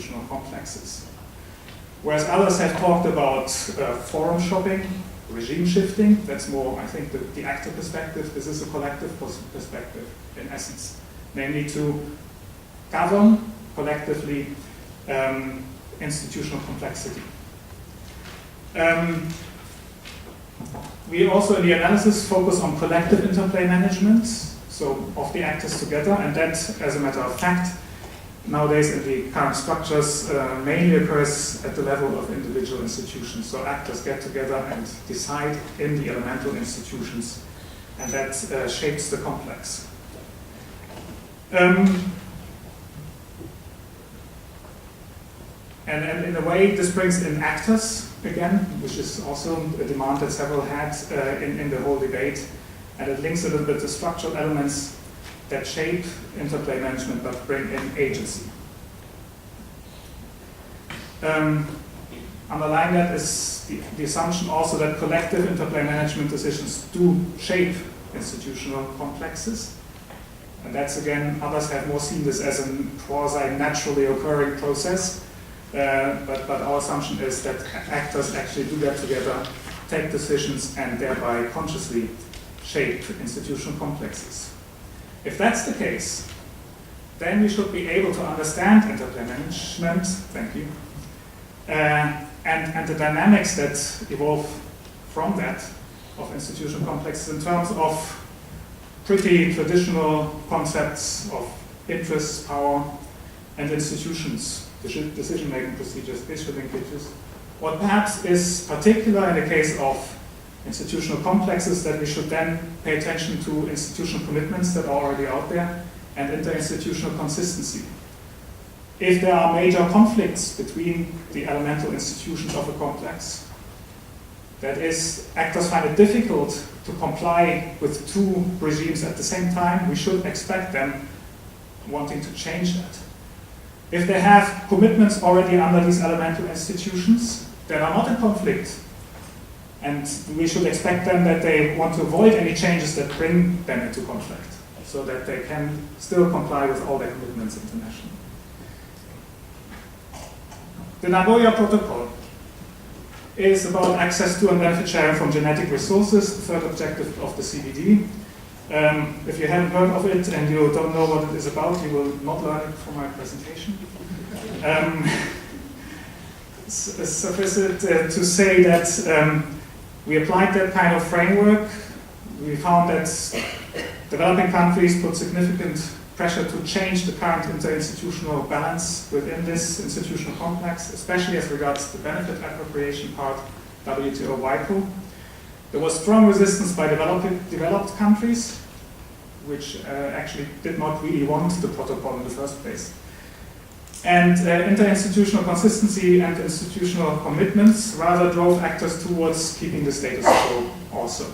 institutional complexes. Whereas others have talked about forum shopping, regime shifting, that's more, I think, the actor perspective. This is a collective perspective, in essence. Namely to govern collectively institutional complexity. We also, in the analysis, focus on collective interplay management, so of the actors together, and that, as a matter of fact, nowadays in the current structures, mainly occurs at the level of individual institutions. So actors get together and decide in the elemental institutions, and that shapes the complex. And in a way, this brings in actors again, which is also a demand that several had in the whole debate, and it links a little bit to structural elements that shape interplay management but bring in agency. Underlying that is the assumption also that collective interplay management decisions do shape institutional complexes. And that's, again, others have more seen this as a quasi-naturally occurring process. But our assumption is that actors actually do that together, take decisions, and thereby consciously shape institutional complexes. If that's the case, then we should be able to understand interplay management, thank you, and the dynamics that evolve from that of institutional complexes in terms of pretty traditional concepts of interests, power, and institutions, decision-making procedures, issue linkages. What perhaps is particular in the case of institutional complexes that we should then pay attention to institutional commitments that are already out there and interinstitutional consistency. If there are major conflicts between the elemental institutions of a complex, that is, actors find it difficult to comply with two regimes at the same time, we should expect them wanting to change that. If they have commitments already under these elemental institutions that are not in conflict, and we should expect them that they want to avoid any changes that bring them into conflict, so that they can still comply with all their commitments internationally. The Nagoya Protocol is about access to and benefit sharing from genetic resources, the third objective of the CBD. If you haven't heard of it and you don't know what it is about, you will not learn it from my presentation. Suffice it to say that we applied that kind of framework. We found that developing countries put significant pressure to change the current interinstitutional balance within this institutional complex, especially as regards the benefit appropriation part, WTO WIPO. There was strong resistance by developed countries, which actually did not really want the protocol in the first place. And interinstitutional consistency and institutional commitments rather drove actors towards keeping the status quo also.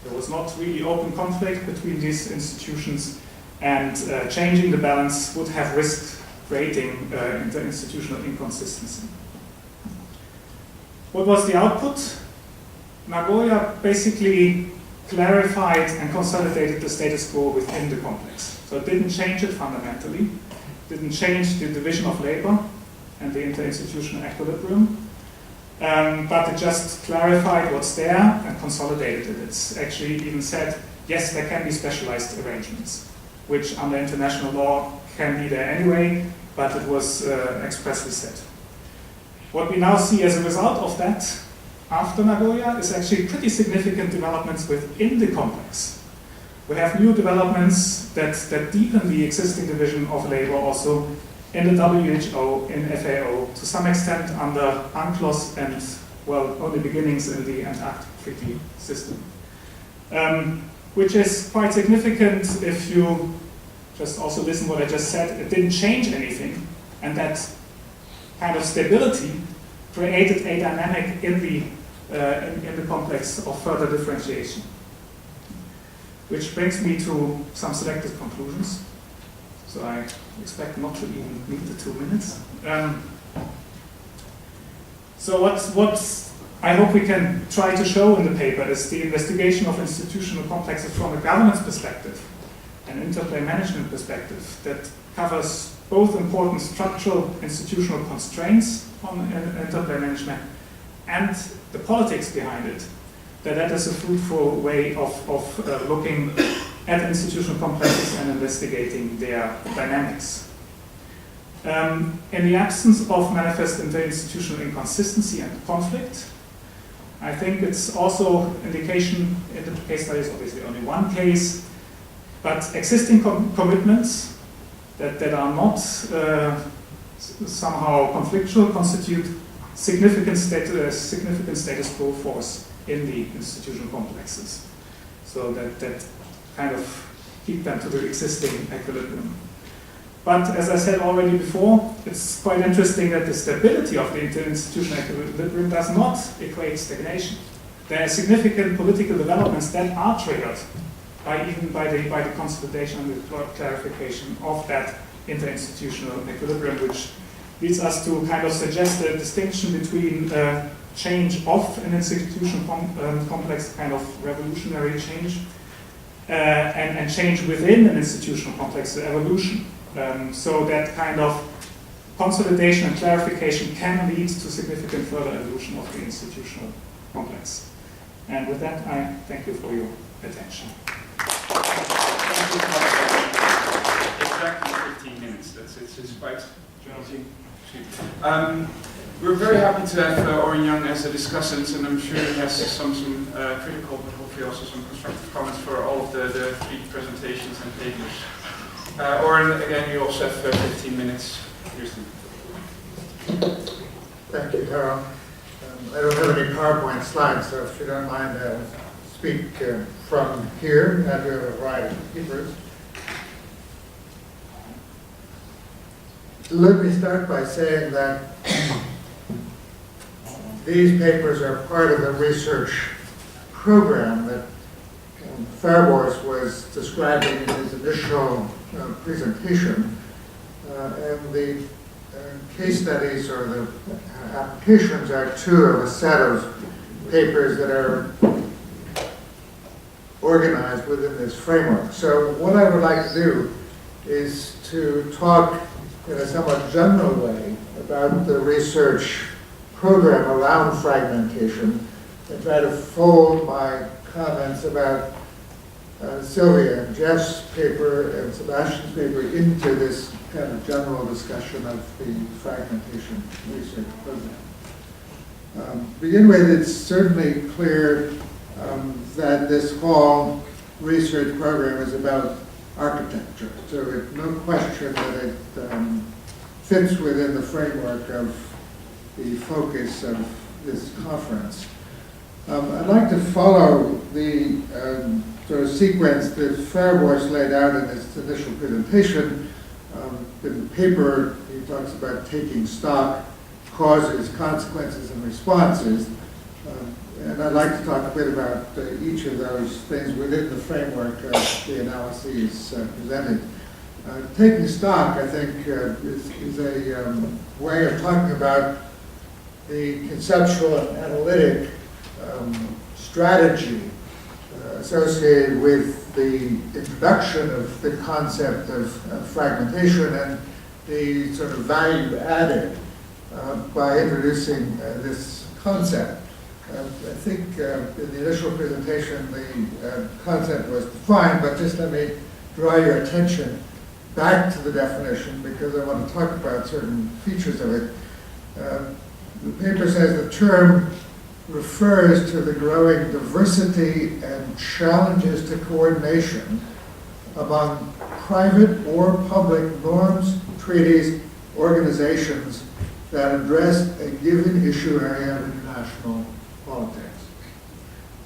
There was not really open conflict between these institutions, and changing the balance would have risked creating interinstitutional inconsistency. What was the output? Nagoya basically clarified and consolidated the status quo within the complex. So it didn't change it fundamentally, didn't change the division of labor and the interinstitutional equilibrium, but it just clarified what's there and consolidated it. It's actually even said, yes, there can be specialized arrangements, which under international law can be there anyway, but it was expressly said. What we now see as a result of that after Nagoya is actually pretty significant developments within the complex. We have new developments that deepen the existing division of labor also in the WHO, in FAO, to some extent under UNCLOS and, well, only beginnings in the Antarctic Treaty system. Which is quite significant if you just also listen what I just said. It didn't change anything, and that kind of stability created a dynamic in the complex of further differentiation. Which brings me to some selected conclusions. So I expect not to even need the 2 minutes. So what I hope we can try to show in the paper is the investigation of institutional complexes from a governance perspective, an interplay management perspective that covers both important structural institutional constraints on interplay management and the politics behind it, that is a fruitful way of looking at institutional complexes and investigating their dynamics. In the absence of manifest interinstitutional inconsistency and conflict, I think it's also indication in the case study is obviously only one case, but existing commitments that are not somehow conflictual constitute significant status quo force in the institutional complexes. So that kind of keep them to the existing equilibrium. But as I said already before, it's quite interesting that the stability of the interinstitutional equilibrium does not equate stagnation. There are significant political developments that are triggered by the consolidation and the clarification of that interinstitutional equilibrium, which leads us to kind of suggest a distinction between change of an institutional complex, kind of revolutionary change, and change within an institutional complex, the evolution. So that kind of consolidation and clarification can lead to significant further evolution of the institutional complex. And with that, I thank you for your attention. Exactly 15 minutes. It's quite challenging. We're very happy to have Oren Young as a discussant, and I'm sure he has some critical, but hopefully also some constructive comments for all of the three presentations and papers. Oren, again, you also have 15 minutes. Here's the... Thank you, Carol. I don't have any PowerPoint slides, so if you don't mind, I'll speak from here, and we have a variety of papers. Let me start by saying that these papers are part of the research program that Fairworth was describing in his initial presentation, and the case studies or the applications are two of a set of papers that are organized within this framework. So what I would like to do is to talk in a somewhat general way about the research program around fragmentation and try to fold my comments about Sylvia and Jeff's paper and Sebastian's paper into this kind of general discussion of the fragmentation research program. Begin with, it's certainly clear that this whole research program is about architecture. So it's no question that it fits within the framework of the focus of this conference. I'd like to follow the sort of sequence that Fairworth laid out in his initial presentation. In the paper, he talks about taking stock, causes, consequences, and responses. And I'd like to talk a bit about each of those things within the framework of the analyses presented. Taking stock, I think, is a way of talking about the conceptual and analytic strategy associated with the introduction of the concept of fragmentation and the sort of value added by introducing this concept. I think in the initial presentation the concept was defined, but just let me draw your attention back to the definition because I want to talk about certain features of it. The paper says the term refers to the growing diversity and challenges to coordination among private or public norms, treaties, organizations that address a given issue area of international politics.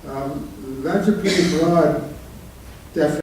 That's a pretty broad definition.